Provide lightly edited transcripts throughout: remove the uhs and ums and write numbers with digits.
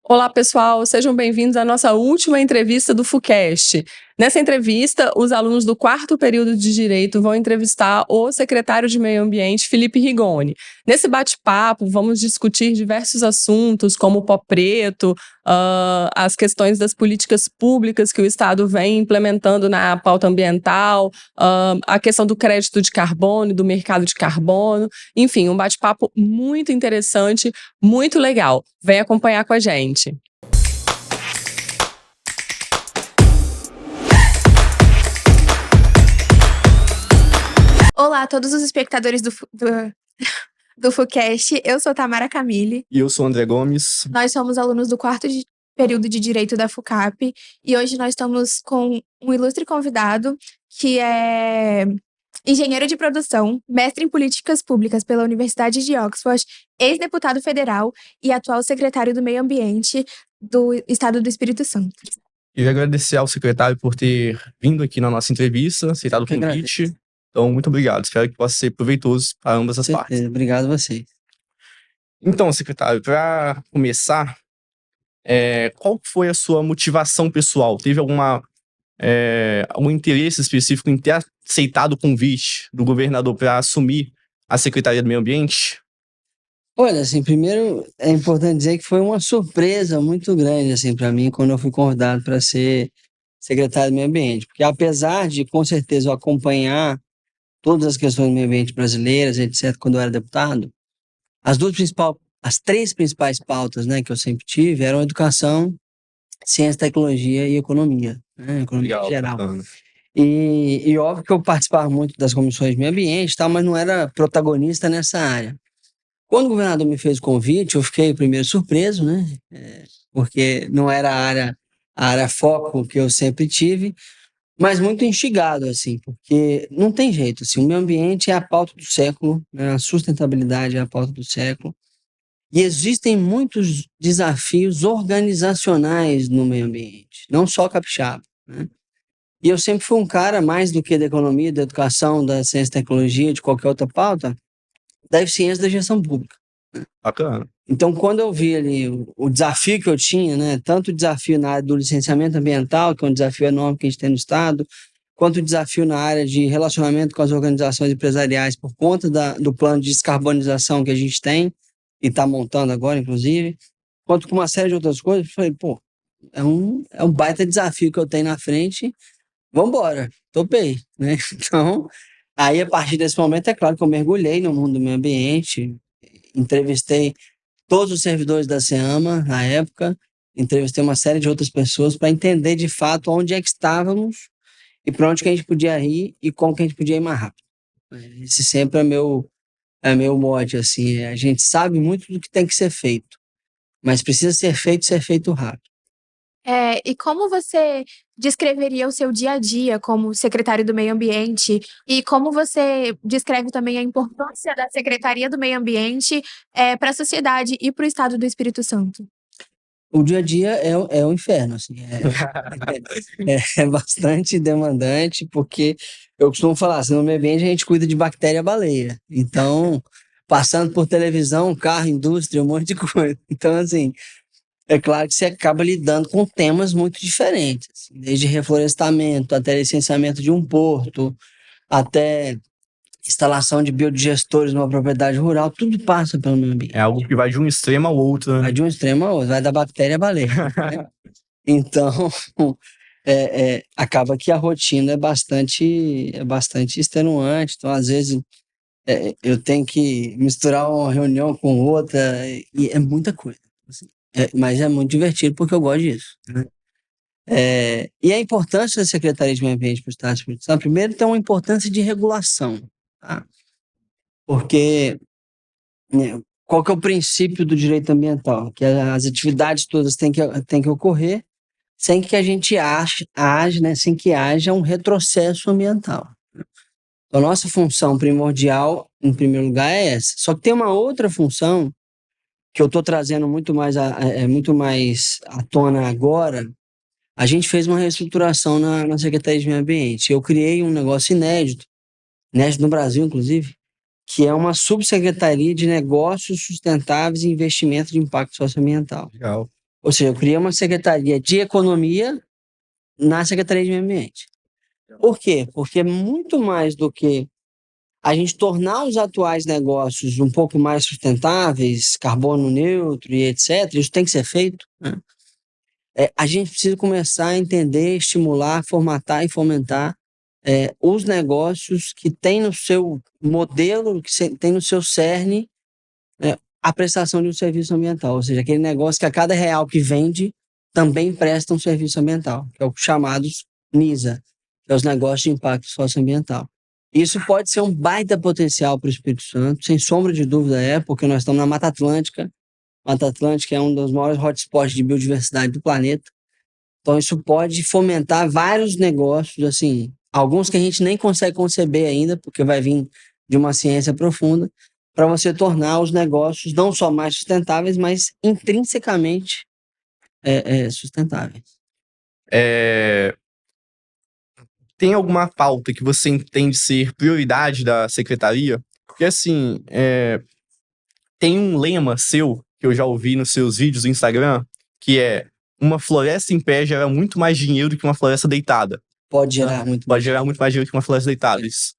Olá, pessoal, sejam bem-vindos à nossa última entrevista do FUCast. Nessa entrevista, os alunos do quarto período de Direito vão entrevistar o secretário de Meio Ambiente, Felipe Rigoni. Nesse bate-papo, vamos discutir diversos assuntos, como o pó preto, as questões das políticas públicas que o Estado vem implementando na pauta ambiental, a questão do crédito de carbono, do mercado de carbono. Enfim, um bate-papo muito interessante, muito legal. Vem acompanhar com a gente. Olá a todos os espectadores do FUCast, eu sou Tamara Camille. E eu sou André Gomes. Nós somos alunos do quarto período de Direito da FUCAP e hoje nós estamos com um ilustre convidado que é engenheiro de produção, mestre em políticas públicas pela Universidade de Oxford, ex-deputado federal e atual secretário do Meio Ambiente do Estado do Espírito Santo. Queria agradecer ao secretário por ter vindo aqui na nossa entrevista, aceitado o convite. Então, muito obrigado. Espero que possa ser proveitoso para ambas as partes. Obrigado a vocês. Então, secretário, para começar, qual foi a sua motivação pessoal? Teve algum interesse específico em ter aceitado o convite do governador para assumir a Secretaria do Meio Ambiente? Olha, assim, primeiro é importante dizer que foi uma surpresa muito grande, assim, para mim, quando eu fui convidado para ser secretário do Meio Ambiente. Porque apesar de, com certeza, eu acompanhar todas as questões do meio ambiente brasileiras, etc., quando eu era deputado, as três principais pautas, né, que eu sempre tive eram educação, ciência, tecnologia e economia, né, economia Legal, geral. bacana. E óbvio que eu participava muito das comissões de meio ambiente e tal, mas não era protagonista nessa área. Quando o governador me fez o convite, eu fiquei primeiro surpreso, né, porque não era a área foco que eu sempre tive, mas muito instigado, assim, porque não tem jeito, assim, o meio ambiente é a pauta do século, né, a sustentabilidade é a pauta do século, e existem muitos desafios organizacionais no meio ambiente, não só capixaba, né? E eu sempre fui um cara, mais do que da economia, da educação, da ciência e tecnologia, de qualquer outra pauta, da eficiência da gestão pública. Bacana. Então, quando eu vi ali o desafio que eu tinha, né, tanto o desafio na área do licenciamento ambiental, que é um desafio enorme que a gente tem no Estado, quanto o desafio na área de relacionamento com as organizações empresariais por conta do plano de descarbonização que a gente tem e está montando agora, inclusive, quanto com uma série de outras coisas, eu falei, pô, é um baita desafio que eu tenho na frente, vamos embora, topei, né? Então, aí a partir desse momento, é claro que eu mergulhei no mundo do meio ambiente, entrevistei todos os servidores da SEAMA na época, entrevistei uma série de outras pessoas para entender de fato onde é que estávamos e para onde que a gente podia ir e como que a gente podia ir mais rápido. Esse sempre é meu mote, assim, a gente sabe muito do que tem que ser feito, mas precisa ser feito rápido. E como você descreveria o seu dia a dia como secretário do Meio Ambiente e como você descreve também a importância da Secretaria do Meio Ambiente para a sociedade e para o Estado do Espírito Santo? O dia a dia é um inferno, assim, é bastante demandante, porque eu costumo falar, assim, no meio ambiente a gente cuida de bactéria baleia, então, passando por televisão, carro, indústria, um monte de coisa. Então, assim, é claro que você acaba lidando com temas muito diferentes, assim, desde reflorestamento, até licenciamento de um porto, até instalação de biodigestores numa propriedade rural, tudo passa pelo meio ambiente. É algo que vai de um extremo ao outro, né? Vai de um extremo ao outro, vai da bactéria à baleia. Né? Então, acaba que a rotina é bastante extenuante. Então, às vezes, eu tenho que misturar uma reunião com outra, e é muita coisa. Assim. Mas é muito divertido porque eu gosto disso. Né? E a importância da Secretaria de Meio Ambiente para o Estado do Espírito Santo, primeiro, tem uma importância de regulação. Tá? Porque qual que é o princípio do direito ambiental? Que as atividades todas têm que ocorrer sem que a gente age, né, sem que haja um retrocesso ambiental. Então, a nossa função primordial, em primeiro lugar, é essa. Só que tem uma outra função que eu estou trazendo muito mais à tona agora. A gente fez uma reestruturação na Secretaria de Meio Ambiente. Eu criei um negócio inédito no Brasil, inclusive, que é uma subsecretaria de negócios sustentáveis e investimentos de impacto socioambiental. Legal. Ou seja, eu criei uma secretaria de economia na Secretaria de Meio Ambiente. Por quê? Porque muito mais do que a gente tornar os atuais negócios um pouco mais sustentáveis, carbono neutro e etc., isso tem que ser feito, né? A gente precisa começar a entender, estimular, formatar e fomentar os negócios que têm no seu modelo, tem no seu cerne, a prestação de um serviço ambiental. Ou seja, aquele negócio que a cada real que vende também presta um serviço ambiental, que é o chamados NISA, que é os negócios de impacto socioambiental. Isso pode ser um baita potencial para o Espírito Santo, sem sombra de dúvida porque nós estamos na Mata Atlântica. Mata Atlântica é um dos maiores hotspots de biodiversidade do planeta. Então isso pode fomentar vários negócios, assim, alguns que a gente nem consegue conceber ainda, porque vai vir de uma ciência profunda, para você tornar os negócios não só mais sustentáveis, mas intrinsecamente sustentáveis. Tem alguma pauta que você entende ser prioridade da secretaria? Porque, assim, tem um lema seu, que eu já ouvi nos seus vídeos do Instagram, que é: uma floresta em pé gera muito mais dinheiro do que uma floresta deitada. Pode gerar muito Pode gerar muito mais dinheiro que uma floresta deitada. Isso.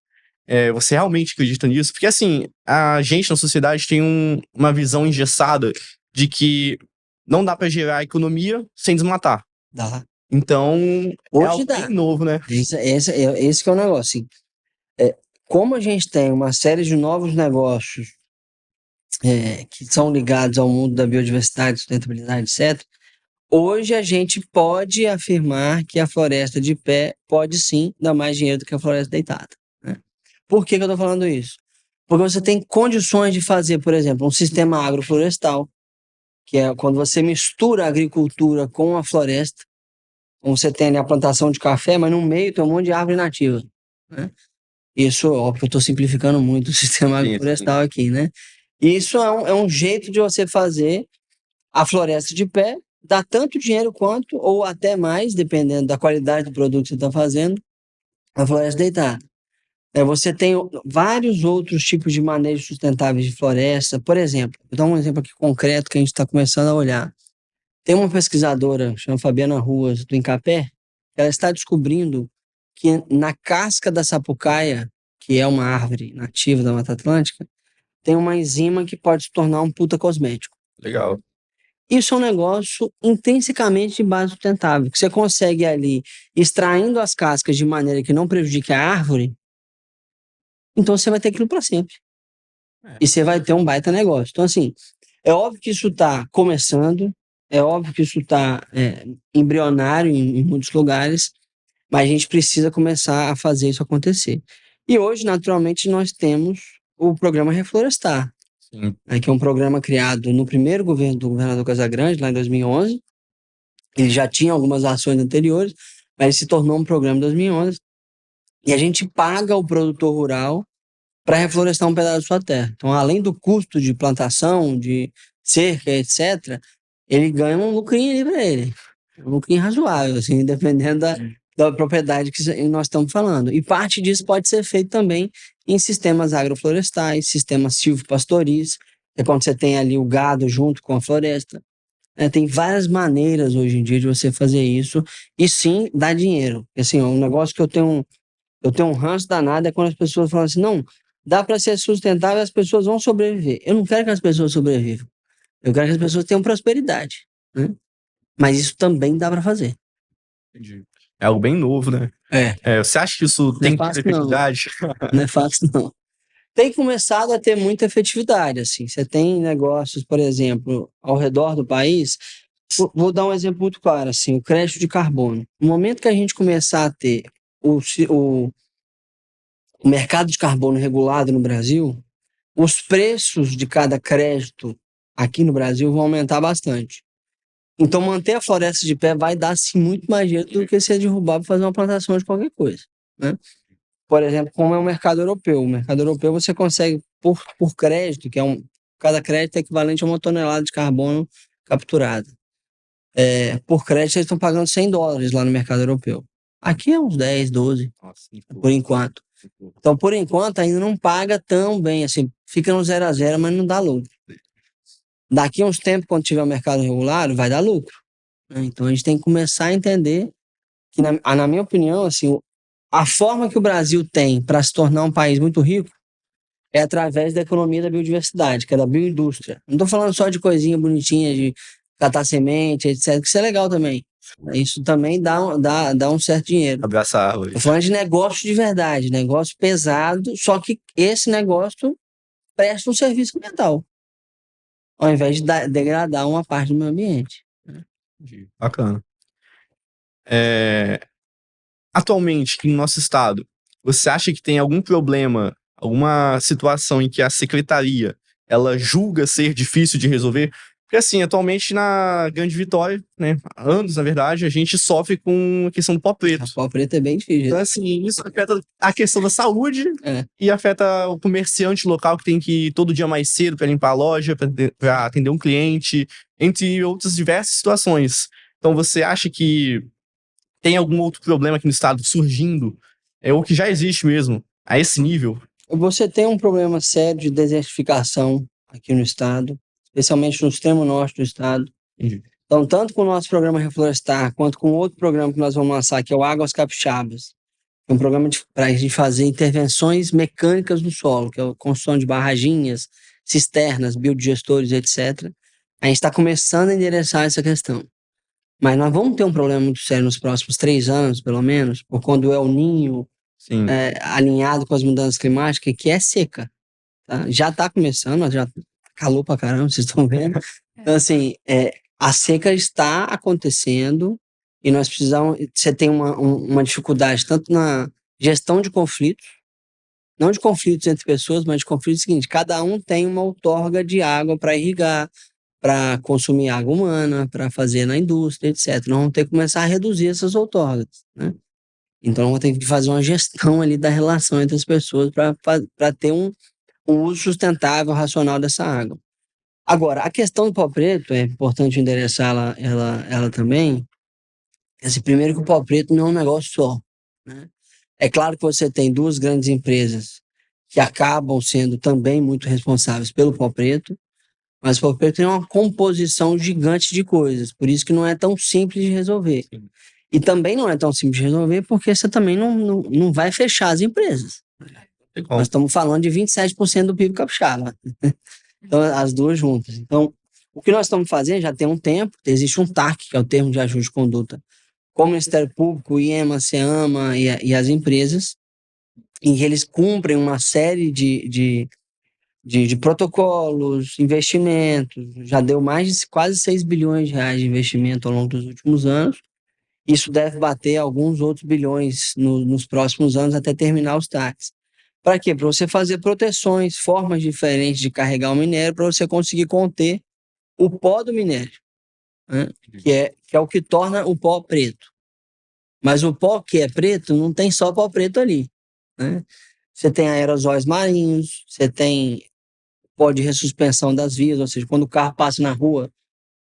Você realmente acredita nisso? Porque, assim, a gente na sociedade tem uma visão engessada de que não dá para gerar economia sem desmatar. Dá. Então, Hoje algo dá. bem novo, né? Esse que é o negócio. Assim, como a gente tem uma série de novos negócios que são ligados ao mundo da biodiversidade, sustentabilidade, etc., hoje a gente pode afirmar que a floresta de pé pode sim dar mais dinheiro do que a floresta deitada, né? Por que eu estou falando isso? Porque você tem condições de fazer, por exemplo, um sistema agroflorestal, que é quando você mistura a agricultura com a floresta. Então você tem ali a plantação de café, mas no meio tem um monte de árvore nativa, né? Isso, óbvio, eu estou simplificando muito o sistema agroflorestal aqui, né? Isso é um jeito de você fazer a floresta de pé, dar tanto dinheiro quanto, ou até mais, dependendo da qualidade do produto que você está fazendo, a floresta deitada. Você tem vários outros tipos de manejo sustentáveis de floresta. Por exemplo, vou dar um exemplo aqui concreto que a gente está começando a olhar. Tem uma pesquisadora, chama Fabiana Ruas, do Incapé, ela está descobrindo que na casca da sapucaia, que é uma árvore nativa da Mata Atlântica, tem uma enzima que pode se tornar um puta cosmético. Legal. Isso é um negócio intrinsecamente de base sustentável, que você consegue ali, extraindo as cascas de maneira que não prejudique a árvore, então você vai ter aquilo para sempre. E você vai ter um baita negócio. Então, assim, é óbvio que isso está começando, é óbvio que isso está embrionário em muitos lugares, mas a gente precisa começar a fazer isso acontecer. E hoje, naturalmente, nós temos o programa Reflorestar, que é um programa criado no primeiro governo do governador Casagrande, lá em 2011. Ele já tinha algumas ações anteriores, mas ele se tornou um programa em 2011. E a gente paga o produtor rural para reflorestar um pedaço da sua terra. Então, além do custo de plantação, de cerca, etc., ele ganha um lucrinho ali para ele. Um lucrinho razoável, assim, dependendo da propriedade que nós estamos falando. E parte disso pode ser feito também em sistemas agroflorestais, sistemas silvopastoris, que é quando você tem ali o gado junto com a floresta. Tem várias maneiras hoje em dia de você fazer isso e sim dá dinheiro. Assim, um negócio que eu tenho um ranço danado é quando as pessoas falam assim: não, dá para ser sustentável e as pessoas vão sobreviver. Eu não quero que as pessoas sobrevivam. Eu quero que as pessoas tenham prosperidade, né? Mas isso também dá para fazer. Entendi. É algo bem novo, né? Você acha que isso Não tem é fácil, efetividade? Não é fácil, não. Tem começado a ter muita efetividade, assim. Você tem negócios, por exemplo, ao redor do país. Vou dar um exemplo muito claro, assim, o crédito de carbono. No momento que a gente começar a ter o mercado de carbono regulado no Brasil, os preços de cada crédito aqui no Brasil vão aumentar bastante. Então, manter a floresta de pé vai dar, sim, muito mais dinheiro do que se derrubar para fazer uma plantação de qualquer coisa, né? Por exemplo, como é o mercado europeu. O mercado europeu você consegue, por crédito, cada crédito é equivalente a 1 tonelada de carbono capturada. Por crédito, eles estão pagando $100 lá no mercado europeu. Aqui é uns 10, 12, por enquanto. Então, por enquanto, ainda não paga tão bem, assim, fica no 0 a 0, mas não dá lucro. Daqui a uns tempos, quando tiver o mercado regulado, vai dar lucro, né? Então a gente tem que começar a entender que, na minha opinião, assim, a forma que o Brasil tem para se tornar um país muito rico é através da economia da biodiversidade, que é da bioindústria. Não estou falando só de coisinha bonitinha, de catar semente, etc., que isso é legal também. Isso também dá um certo dinheiro. Abraçar a árvore. Estou falando de negócio de verdade, negócio pesado, só que esse negócio presta um serviço ambiental, ao invés de degradar uma parte do meio ambiente. Bacana. Atualmente, aqui no nosso estado, você acha que tem algum problema, alguma situação em que a secretaria ela julga ser difícil de resolver? Porque assim, atualmente na Grande Vitória, né, há anos, na verdade, a gente sofre com a questão do pó preto. O pó preto é bem difícil. Então, assim, isso afeta a questão da saúde É. e afeta o comerciante local que tem que ir todo dia mais cedo para limpar a loja, para atender um cliente, entre outras diversas situações. Então, você acha que tem algum outro problema aqui no estado surgindo, ou que já existe mesmo, a esse nível? Você tem um problema sério de desertificação aqui no estado, especialmente no extremo norte do estado. Entendi. Então, tanto com o nosso programa Reflorestar, quanto com outro programa que nós vamos lançar, que é o Águas Capixabas, é um programa para a gente fazer intervenções mecânicas no solo, que é a construção de barraginhas, cisternas, biodigestores, etc. A gente está começando a endereçar essa questão. Mas nós vamos ter um problema muito sério nos próximos 3 anos, pelo menos, por conta do El Niño, Sim. alinhado com as mudanças climáticas, que é seca. Tá? Já está começando, já calou pra caramba, vocês estão vendo. Então, assim, a seca está acontecendo e nós precisamos. Você tem uma dificuldade tanto na gestão de conflitos, não de conflitos entre pessoas, mas de conflitos seguintes: cada um tem uma outorga de água para irrigar, para consumir água humana, para fazer na indústria, etc. Nós vamos ter que começar a reduzir essas outorgas, né? Então, vamos ter que fazer uma gestão ali da relação entre as pessoas para ter um uso sustentável, racional dessa água. Agora, a questão do pó preto, é importante endereçar ela também. Assim, primeiro que o pó preto não é um negócio só, né? É claro que você tem 2 grandes empresas que acabam sendo também muito responsáveis pelo pó preto, mas o pó preto tem uma composição gigante de coisas, por isso que não é tão simples de resolver. Sim. E também não é tão simples de resolver porque você também não vai fechar as empresas. Nós estamos falando de 27% do PIB capixaba. Então, as duas juntas. Então, o que nós estamos fazendo já tem um tempo, existe um TAC, que é o termo de ajuste de conduta, com o Ministério Público, o IEMA, SEAMA e as empresas, em que eles cumprem uma série de protocolos, investimentos, já deu mais de quase 6 bilhões de reais de investimento ao longo dos últimos anos. Isso deve bater alguns outros bilhões nos próximos anos até terminar os TACs. Para quê? Para você fazer proteções, formas diferentes de carregar o minério, para você conseguir conter o pó do minério, né? Que é o que torna o pó preto. Mas o pó que é preto, não tem só pó preto ali, né? Você tem aerosóis marinhos, você tem pó de ressuspensão das vias, ou seja, quando o carro passa na rua,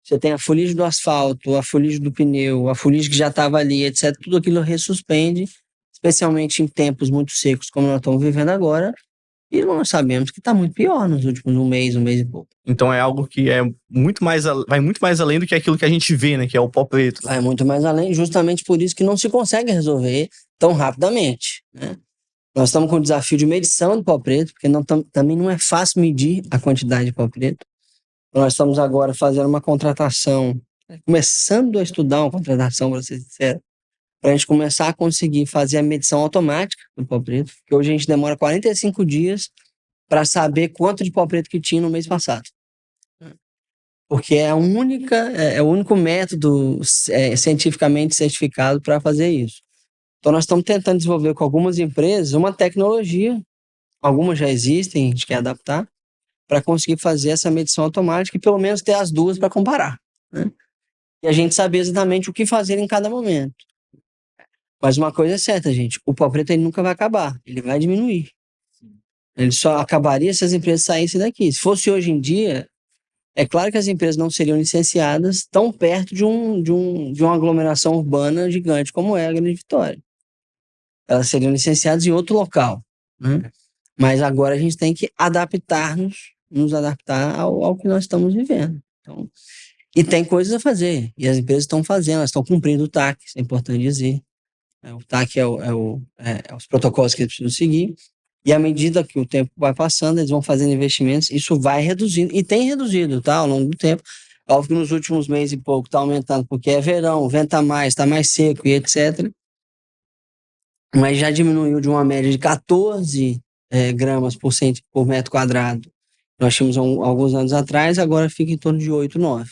você tem a fuligem do asfalto, a fuligem do pneu, a fuligem que já estava ali, etc. Tudo aquilo ressuspende, especialmente em tempos muito secos, como nós estamos vivendo agora, e nós sabemos que está muito pior nos últimos um mês e pouco. Então é algo que vai muito mais além do que aquilo que a gente vê, né? Que é o pó preto. Vai muito mais além, justamente por isso que não se consegue resolver tão rapidamente, né? Nós estamos com o desafio de medição do pó preto, porque também não é fácil medir a quantidade de pó preto. Nós estamos agora fazendo uma contratação, começando a estudar uma contratação, para ser sincero, para a gente começar a conseguir fazer a medição automática do pó preto, porque hoje a gente demora 45 dias para saber quanto de pó preto que tinha no mês passado. Porque é o único método cientificamente certificado para fazer isso. Então nós estamos tentando desenvolver com algumas empresas uma tecnologia, algumas já existem, a gente quer adaptar, para conseguir fazer essa medição automática e pelo menos ter as duas para comparar, né? E a gente saber exatamente o que fazer em cada momento. Mas uma coisa é certa, gente, o pó preto ele nunca vai acabar, ele vai diminuir. Ele só acabaria se as empresas saíssem daqui. Se fosse hoje em dia, é claro que as empresas não seriam licenciadas tão perto de uma aglomeração urbana gigante como é a Grande Vitória. Elas seriam licenciadas em outro local, né? Mas agora a gente tem que adaptar-nos, nos adaptar ao que nós estamos vivendo. Então, e tem coisas a fazer, e as empresas estão fazendo, elas estão cumprindo o TAC, isso é importante dizer. O TAC é os protocolos que eles precisam seguir, e à medida que o tempo vai passando, eles vão fazendo investimentos, isso vai reduzindo, e tem reduzido, tá, ao longo do tempo. Óbvio que nos últimos meses e pouco está aumentando, porque é verão, venta mais, está mais seco e etc. Mas já diminuiu de uma média de 14 gramas por metro quadrado. Nós tínhamos alguns anos atrás, agora fica em torno de 8, 9.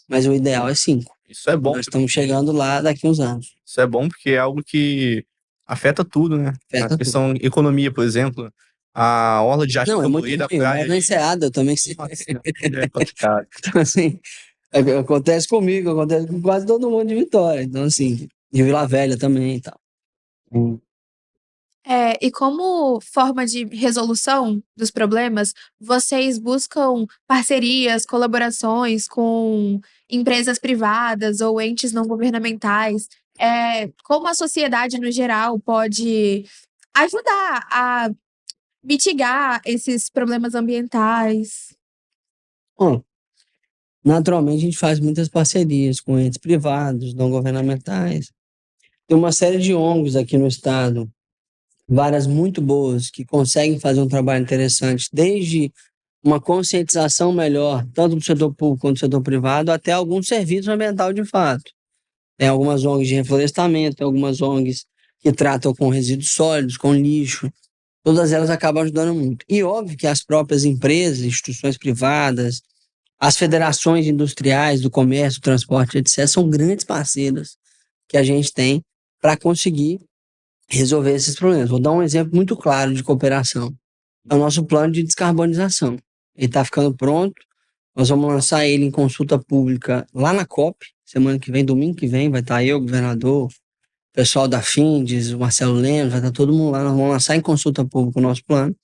Mas o ideal é 5. Isso é bom. Nós estamos chegando lá daqui a uns anos. Isso é bom porque é algo que afeta tudo, né? Afeta a questão economia, por exemplo. A orla de Jaspe Não, é muito da ruim. praia. Eu na Enseada, eu também sei. É complicado. Então, assim, acontece comigo, acontece com quase todo mundo de Vitória. Então, assim, de Vila Velha também e tal. E como forma de resolução dos problemas, vocês buscam parcerias, colaborações com empresas privadas ou entes não governamentais? Como a sociedade, no geral, pode ajudar a mitigar esses problemas ambientais? Bom, naturalmente, a gente faz muitas parcerias com entes privados, não governamentais. Tem uma série de ONGs aqui no estado, várias muito boas, que conseguem fazer um trabalho interessante, desde uma conscientização melhor, tanto do setor público quanto do setor privado, até algum serviço ambiental de fato. Tem algumas ONGs de reflorestamento, tem algumas ONGs que tratam com resíduos sólidos, com lixo. Todas elas acabam ajudando muito. E óbvio que as próprias empresas, instituições privadas, as federações industriais do comércio, do transporte, etc., são grandes parceiras que a gente tem para conseguir resolver esses problemas. Vou dar um exemplo muito claro de cooperação. É o nosso plano de descarbonização. Ele está ficando pronto. Nós vamos lançar ele em consulta pública lá na COP, semana que vem, domingo que vem, vai estar eu, o governador, o pessoal da Findes, o Marcelo Lemos, vai estar todo mundo lá. Nós vamos lançar em consulta pública o nosso plano.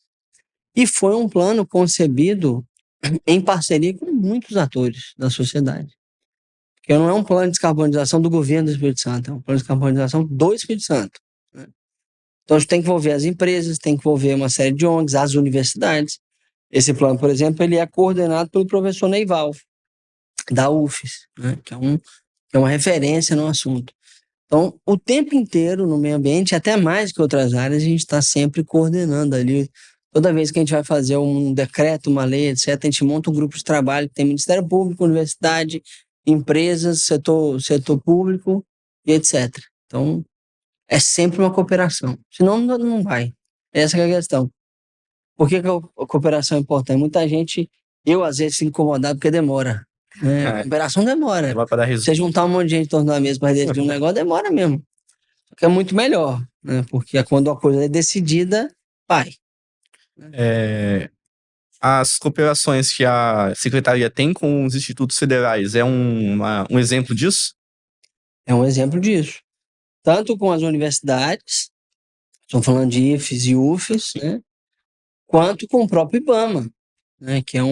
E foi um plano concebido em parceria com muitos atores da sociedade. Porque não é um plano de descarbonização do governo do Espírito Santo, é um plano de descarbonização do Espírito Santo. Então, a gente tem que envolver as empresas, tem que envolver uma série de ONGs, as universidades. Esse plano, por exemplo, ele é coordenado pelo professor Neival, da UFES, né, que é uma referência no assunto. Então, o tempo inteiro no meio ambiente, até mais que outras áreas, a gente está sempre coordenando ali. Toda vez que a gente vai fazer um decreto, uma lei, etc., a gente monta um grupo de trabalho que tem Ministério Público, universidade, empresas, setor público e etc. Então, é sempre uma cooperação. Senão, não vai. Essa que é a questão. Por que a cooperação é importante? Muita gente, eu às vezes fico incomodado porque demora. A cooperação demora. Você juntar um monte de gente em torno da mesa para decidir um negócio, demora mesmo. Só que é muito melhor, né? Porque quando a coisa é decidida, vai. As cooperações que a Secretaria tem com os institutos federais é um exemplo disso? É um exemplo disso. Tanto com as universidades, estamos falando de IFES e UFES, né? Quanto com o próprio IBAMA, né? Que é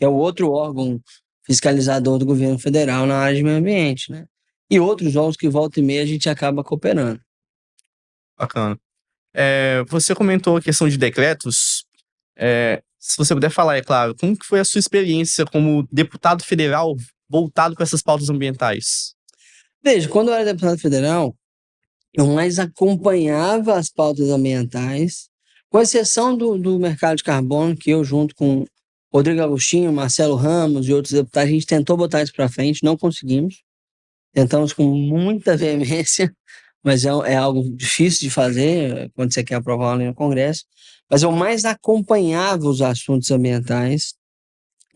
o outro órgão fiscalizador do governo federal na área de meio ambiente, né? E outros órgãos que volta e meia a gente acaba cooperando. Bacana. Você comentou a questão de decretos. Se você puder falar, é claro, como que foi a sua experiência como deputado federal voltado para essas pautas ambientais? Veja, quando eu era deputado federal, eu mais acompanhava as pautas ambientais, com exceção do mercado de carbono, que eu, junto com Rodrigo Agostinho, Marcelo Ramos e outros deputados, a gente tentou botar isso para frente, não conseguimos. Tentamos com muita veemência, mas é algo difícil de fazer quando você quer aprovar uma lei no Congresso. Mas eu mais acompanhava os assuntos ambientais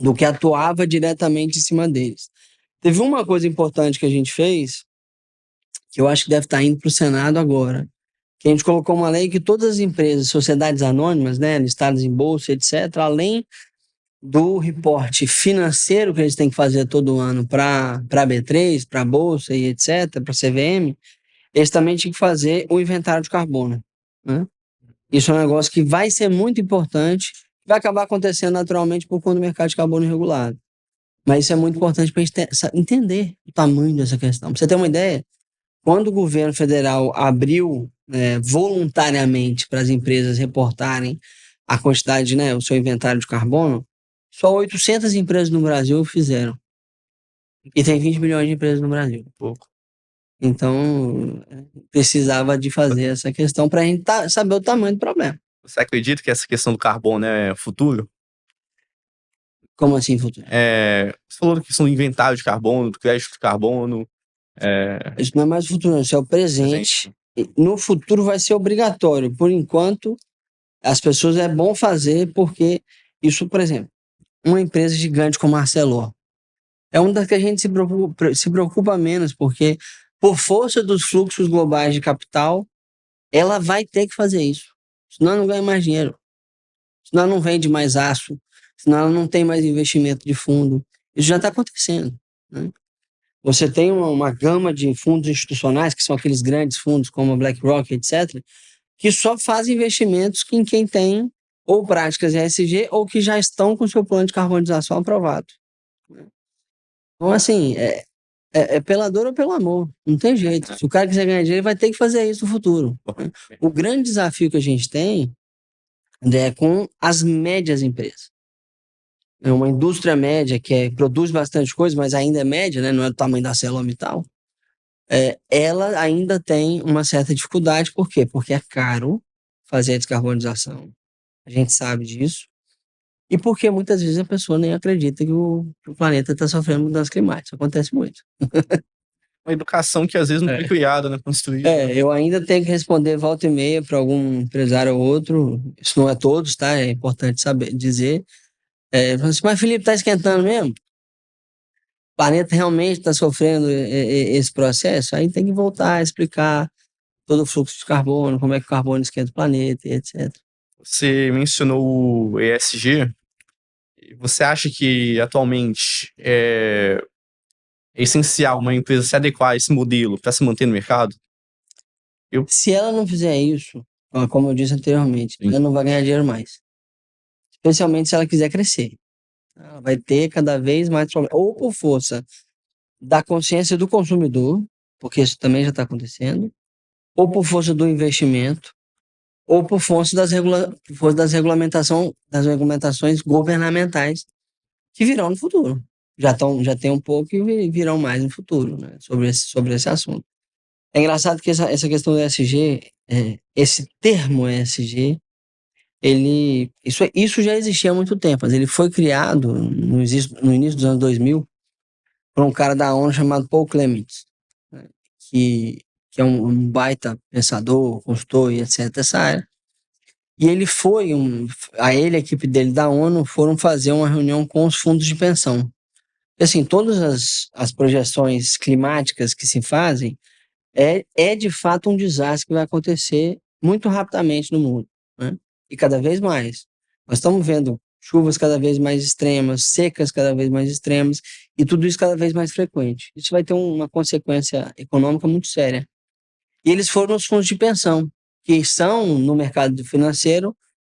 do que atuava diretamente em cima deles. Teve uma coisa importante que a gente fez, que eu acho que deve estar indo para o Senado agora, que a gente colocou uma lei que todas as empresas, sociedades anônimas, né, listadas em bolsa, etc., além do reporte financeiro que eles têm que fazer todo ano para a B3, para a Bolsa e etc., para a CVM, eles também têm que fazer o inventário de carbono, né? Isso é um negócio que vai ser muito importante, vai acabar acontecendo naturalmente por conta do mercado de carbono regulado. Mas isso é muito importante para a gente entender o tamanho dessa questão. Para você ter uma ideia, quando o governo federal abriu voluntariamente para as empresas reportarem a quantidade, né, o seu inventário de carbono, Só 800 empresas no Brasil fizeram. E tem 20 milhões de empresas no Brasil. Pouco. Então, precisava de fazer essa questão para a gente saber o tamanho do problema. Você acredita que essa questão do carbono é futuro? Como assim, futuro? Você falou da questão do inventário de carbono, do crédito de carbono. Isso não é mais o futuro, isso é o presente. No futuro vai ser obrigatório. Por enquanto, as pessoas é bom fazer porque isso, por exemplo, uma empresa gigante como a Arcelor é uma das que a gente se preocupa menos, porque por força dos fluxos globais de capital, ela vai ter que fazer isso. Senão ela não ganha mais dinheiro. Senão ela não vende mais aço. Senão ela não tem mais investimento de fundo. Isso já está acontecendo, né? Você tem uma gama de fundos institucionais, que são aqueles grandes fundos como a BlackRock, etc., que só fazem investimentos em quem tem ou práticas ESG ou que já estão com seu plano de carbonização aprovado. Então, assim, é pela dor ou pelo amor. Não tem jeito. Se o cara quiser ganhar dinheiro, ele vai ter que fazer isso no futuro, né? O grande desafio que a gente tem, André, é com as médias empresas. É uma indústria média que produz bastante coisa, mas ainda é média, né? Não é do tamanho da ArcelorMittal. Ela ainda tem uma certa dificuldade. Por quê? Porque é caro fazer a descarbonização. A gente sabe disso. E porque muitas vezes a pessoa nem acredita que o planeta está sofrendo mudança climática. Isso acontece muito. Uma educação que às vezes não foi criada, né? Construída. Eu ainda tenho que responder volta e meia para algum empresário ou outro. Isso não é todos, tá? É importante dizer. Assim, mas Felipe, tá esquentando mesmo? O planeta realmente está sofrendo esse processo? Aí tem que voltar a explicar todo o fluxo de carbono, como é que o carbono esquenta o planeta, etc. Você mencionou o ESG. Você acha que atualmente é essencial uma empresa se adequar a esse modelo para se manter no mercado? Se ela não fizer isso, como eu disse anteriormente, Sim. ela não vai ganhar dinheiro mais. Especialmente se ela quiser crescer. Ela vai ter cada vez mais problema. Ou por força da consciência do consumidor, porque isso também já está acontecendo, ou por força do investimento, ou por força das regulamentações governamentais que virão no futuro. Já tem um pouco e virão mais no futuro, né, sobre esse assunto. É engraçado que essa questão do ESG, esse termo ESG, isso já existia há muito tempo, mas ele foi criado no início dos anos 2000 por um cara da ONU chamado Paul Clements, né, que é um baita pensador, consultor e etc. dessa área. E ele a equipe dele da ONU foram fazer uma reunião com os fundos de pensão. E, assim, todas as projeções climáticas que se fazem é de fato um desastre que vai acontecer muito rapidamente no mundo, né? E cada vez mais. Nós estamos vendo chuvas cada vez mais extremas, secas cada vez mais extremas, e tudo isso cada vez mais frequente. Isso vai ter uma consequência econômica muito séria. E eles foram os fundos de pensão, que são, no mercado financeiro,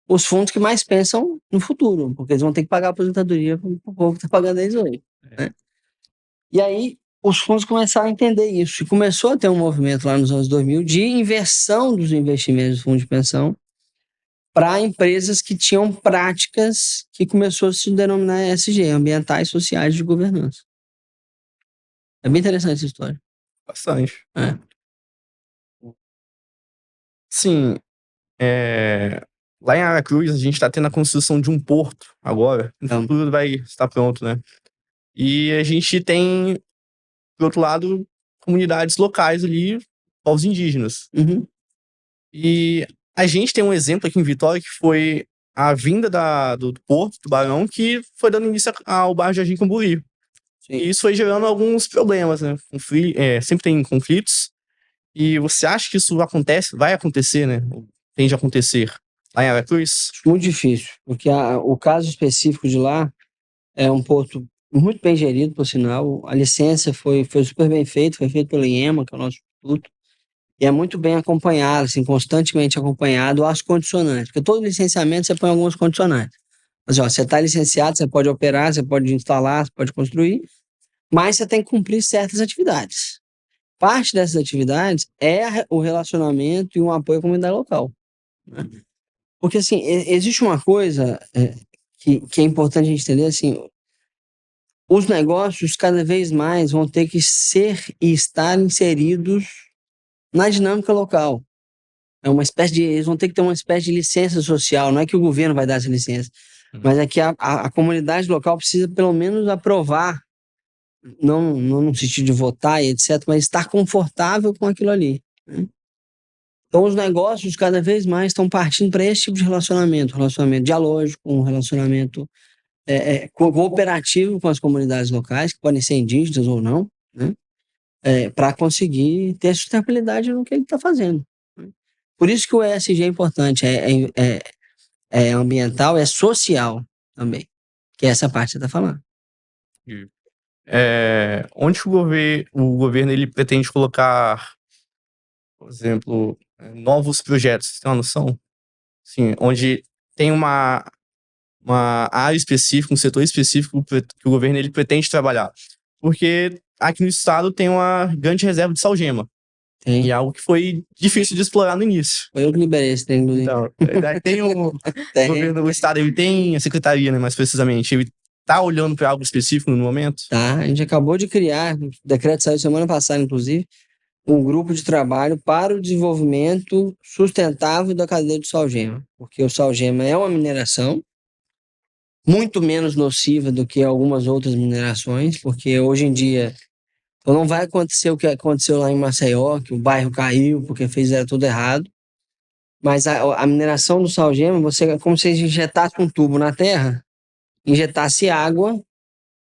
os fundos que mais pensam no futuro, porque eles vão ter que pagar a aposentadoria para o povo que está pagando eles hoje, né? E aí, os fundos começaram a entender isso, e começou a ter um movimento lá nos anos 2000 de inversão dos investimentos dos fundos de pensão para empresas que tinham práticas que começou a se denominar ESG, ambientais, sociais, de governança. É bem interessante essa história. Bastante. É. Sim, lá em Aracruz a gente está tendo a construção de um porto agora. No futuro vai estar pronto, né? E a gente tem, por outro lado, comunidades locais ali, povos indígenas. Uhum. E a gente tem um exemplo aqui em Vitória que foi a vinda do Porto do Barão, que foi dando início ao bairro Jardim Camburi. Sim. E isso foi gerando alguns problemas, né? Sempre tem conflitos. E você acha que isso vai acontecer, né? Tende a acontecer lá em Aracruz? Muito difícil, porque o caso específico de lá é um porto muito bem gerido, por sinal. A licença foi super bem feita, foi feita pelo IEMA, que é o nosso instituto, e é muito bem acompanhado, assim, constantemente acompanhado as condicionantes, porque todo licenciamento você põe alguns condicionantes. Mas, você está licenciado, você pode operar, você pode instalar, você pode construir, mas você tem que cumprir certas atividades. Parte dessas atividades é o relacionamento e um apoio à comunidade local, né? Porque, assim, existe uma coisa que é importante a gente entender, assim, os negócios cada vez mais vão ter que ser e estar inseridos na dinâmica local. Eles vão ter que ter uma espécie de licença social, não é que o governo vai dar essa licença, mas é que a comunidade local precisa pelo menos aprovar, não no sentido de votar e etc., mas estar confortável com aquilo ali, né? Então os negócios cada vez mais estão partindo para esse tipo de relacionamento dialógico, um relacionamento cooperativo com as comunidades locais, que podem ser indígenas ou não, né? Para conseguir ter sustentabilidade no que ele está fazendo, né? Por isso que o ESG é importante, é ambiental, é social também, que é essa parte que você está falando. Onde que o governo ele pretende colocar, por exemplo, novos projetos? Você tem uma noção? Sim, onde tem uma área específica, um setor específico que o governo ele pretende trabalhar. Porque aqui no estado tem uma grande reserva de salgema. Tem. E é algo que foi difícil de explorar no início. Foi eu que liberei esse trem, inclusive. Então, tem o governo do estado, ele tem a secretaria, né, mais precisamente. Ele tá olhando para algo específico no momento? Tá, a gente acabou de criar, o decreto saiu semana passada, inclusive, um grupo de trabalho para o desenvolvimento sustentável da cadeia de salgema. Porque o salgema é uma mineração muito menos nociva do que algumas outras minerações, porque hoje em dia não vai acontecer o que aconteceu lá em Maceió, que o bairro caiu porque fizeram tudo errado. Mas a mineração do salgema, é como se você injetasse um tubo na terra, injetasse água,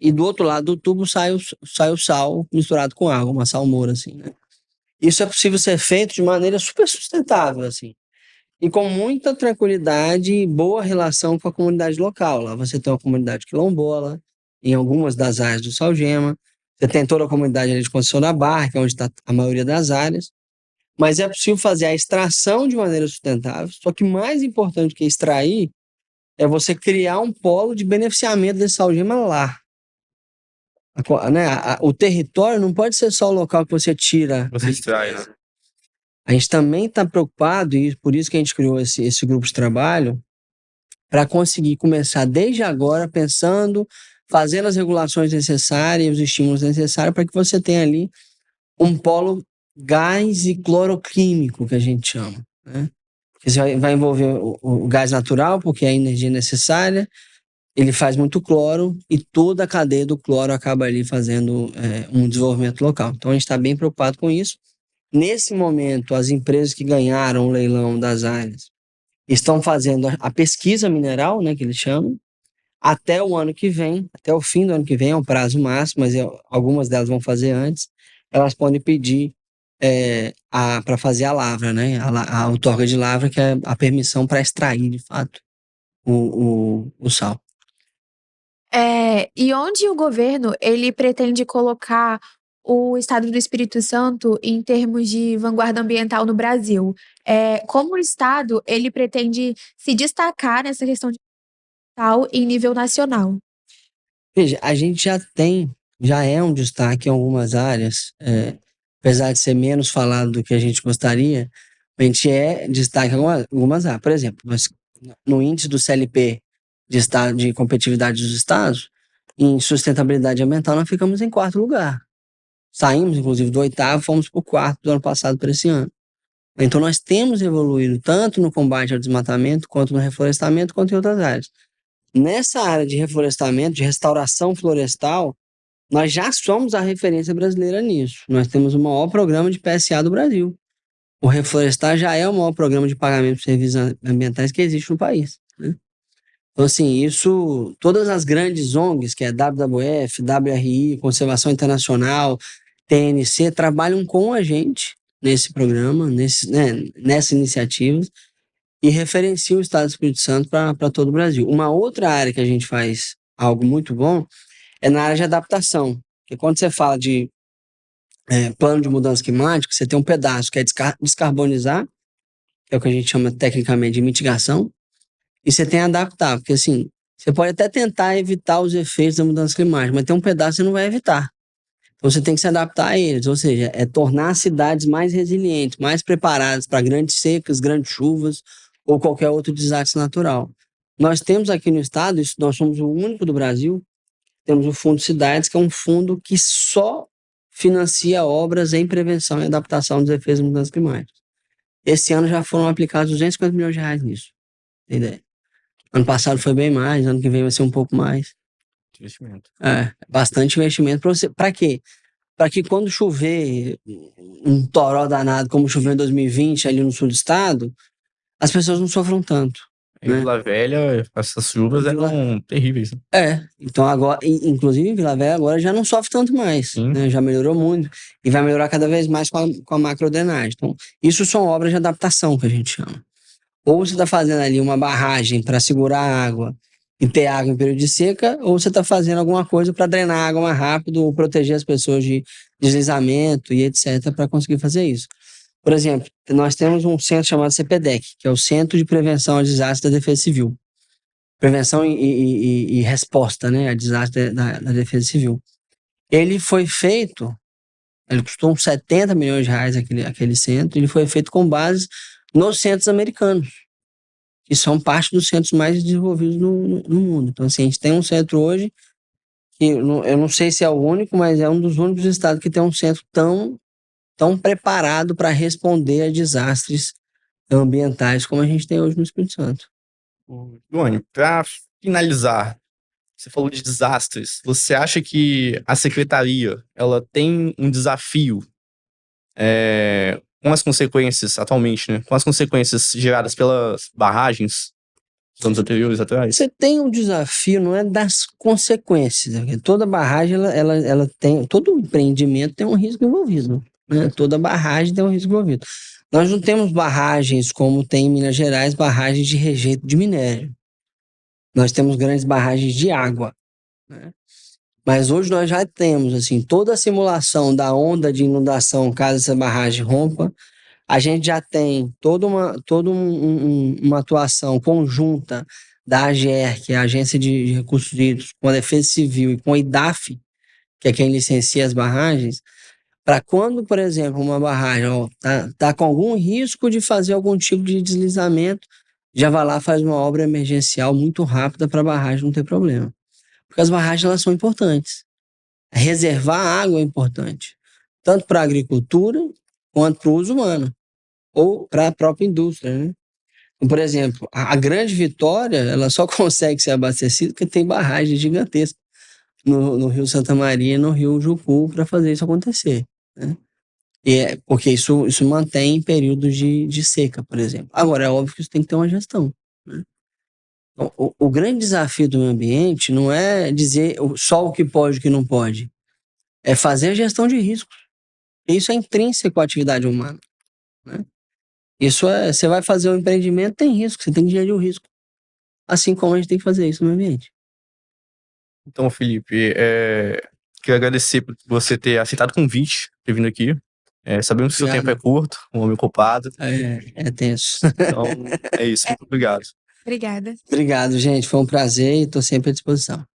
e do outro lado do tubo sai o sal misturado com água, uma salmoura, assim, né? Isso é possível ser feito de maneira super sustentável, assim, e com muita tranquilidade e boa relação com a comunidade local. Lá você tem uma comunidade quilombola, em algumas das áreas do salgema, você tem toda a comunidade ali de Conceição da Barra, que é onde está a maioria das áreas, mas é possível fazer a extração de maneira sustentável, só que mais importante que extrair é você criar um polo de beneficiamento desse salgema lá. Né? O território não pode ser só o local que você tira. Você extrai, né? A gente também está preocupado, e por isso que a gente criou esse grupo de trabalho, para conseguir começar desde agora, pensando, fazendo as regulações necessárias, os estímulos necessários para que você tenha ali um polo gás e cloroquímico, que a gente chama, né? Porque você vai envolver o gás natural, porque é a energia necessária, ele faz muito cloro e toda a cadeia do cloro acaba ali fazendo um desenvolvimento local. Então a gente está bem preocupado com isso. Nesse momento, as empresas que ganharam o leilão das áreas estão fazendo a pesquisa mineral, né, que eles chamam, até o ano que vem, até o fim do ano que vem, é um prazo máximo, mas algumas delas vão fazer antes. Elas podem pedir para fazer a lavra, né, a outorga de lavra, que é a permissão para extrair, de fato, o sal. E onde o governo ele pretende colocar o estado do Espírito Santo em termos de vanguarda ambiental no Brasil? Como o estado ele pretende se destacar nessa questão de ambiental em nível nacional? Veja, a gente já é um destaque em algumas áreas, apesar de ser menos falado do que a gente gostaria, a gente é destaque em algumas áreas. Por exemplo, no índice do CLP de competitividade dos estados, em sustentabilidade ambiental, nós ficamos em 4º lugar. Saímos, inclusive, do 8º, fomos para o 4º do ano passado para esse ano. Então, nós temos evoluído tanto no combate ao desmatamento, quanto no reflorestamento, quanto em outras áreas. Nessa área de reflorestamento, de restauração florestal, nós já somos a referência brasileira nisso. Nós temos o maior programa de PSA do Brasil. O Reflorestar já é o maior programa de pagamento de serviços ambientais que existe no país, né? Então, assim, todas as grandes ONGs, que é WWF, WRI, Conservação Internacional, TNC, trabalham com a gente nesse programa, nessas iniciativas, e referenciam o Estado do Espírito Santo para todo o Brasil. Uma outra área que a gente faz algo muito bom é na área de adaptação. Porque quando você fala de plano de mudança climática, você tem um pedaço que é descarbonizar, que é o que a gente chama tecnicamente de mitigação, e você tem adaptar, porque assim, você pode até tentar evitar os efeitos da mudança climática, mas tem um pedaço que você não vai evitar. Então você tem que se adaptar a eles, ou seja, tornar as cidades mais resilientes, mais preparadas para grandes secas, grandes chuvas ou qualquer outro desastre natural. Nós temos aqui no estado, nós somos o único do Brasil, temos o Fundo Cidades, que é um fundo que só financia obras em prevenção e adaptação dos efeitos das mudanças climáticas. Esse ano já foram aplicados 250 milhões de reais nisso. Tem ideia? Ano passado foi bem mais, ano que vem vai ser um pouco mais. Investimento. Bastante investimento para você. Para quê? Para que quando chover um toró danado, como choveu em 2020 ali no sul do estado, as pessoas não sofram tanto. Em Vila Velha, essas chuvas eram terríveis. Então agora, inclusive em Vila Velha agora já não sofre tanto mais, né? Já melhorou muito e vai melhorar cada vez mais com a macrodrenagem. Então, isso são obras de adaptação que a gente chama. Ou você está fazendo ali uma barragem para segurar a água e ter água em período de seca, ou você está fazendo alguma coisa para drenar a água mais rápido ou proteger as pessoas de deslizamento e etc. para conseguir fazer isso. Por exemplo, nós temos um centro chamado CPDEC, que é o Centro de Prevenção a Desastres da Defesa Civil. Prevenção e resposta, né, a desastre da Defesa Civil. Ele foi feito, ele custou uns 70 milhões de reais aquele centro, ele foi feito com base nos centros americanos, que são parte dos centros mais desenvolvidos no mundo. Então, assim, a gente tem um centro hoje, que eu não sei se é o único, mas é um dos únicos estados que tem um centro tão preparado para responder a desastres ambientais como a gente tem hoje no Espírito Santo. Joane, para finalizar, você falou de desastres. Você acha que a secretaria ela tem um desafio com as consequências atualmente, né? Com as consequências geradas pelas barragens dos anos anteriores atrás? Você tem um desafio, não é das consequências. Né? Toda barragem, ela tem, todo empreendimento tem um risco envolvido. Né? Toda barragem tem um risco envolvido. Nós não temos barragens como tem em Minas Gerais, barragens de rejeito de minério. Nós temos grandes barragens de água. Né? Mas hoje nós já temos assim, toda a simulação da onda de inundação caso essa barragem rompa. A gente já tem toda uma atuação conjunta da AGR, que é a Agência de Recursos Hídricos, com a Defesa Civil e com a IDAF, que é quem licencia as barragens, para quando, por exemplo, uma barragem tá com algum risco de fazer algum tipo de deslizamento, já vai lá, faz uma obra emergencial muito rápida para a barragem não ter problema. Porque as barragens elas são importantes. Reservar água é importante, tanto para a agricultura quanto para o uso humano, ou para a própria indústria. Né? Então, por exemplo, a Grande Vitória ela só consegue ser abastecida porque tem barragens gigantescas no Rio Santa Maria e no Rio Jucu para fazer isso acontecer. Né? Porque isso mantém períodos de seca, por exemplo. Agora, é óbvio que isso tem que ter uma gestão. Né? Então, o grande desafio do meio ambiente não é dizer só o que pode e o que não pode. É fazer a gestão de riscos. Isso é intrínseco à atividade humana. Né? Você vai fazer um empreendimento, tem risco, você tem que gerir o risco. Assim como a gente tem que fazer isso no meio ambiente. Então, Felipe, quero agradecer por você ter aceitado o convite, ter vindo aqui. Sabemos que o seu tempo é curto, um homem ocupado. É tenso. Então, é isso. Muito obrigado. Obrigada. Obrigado, gente. Foi um prazer e estou sempre à disposição.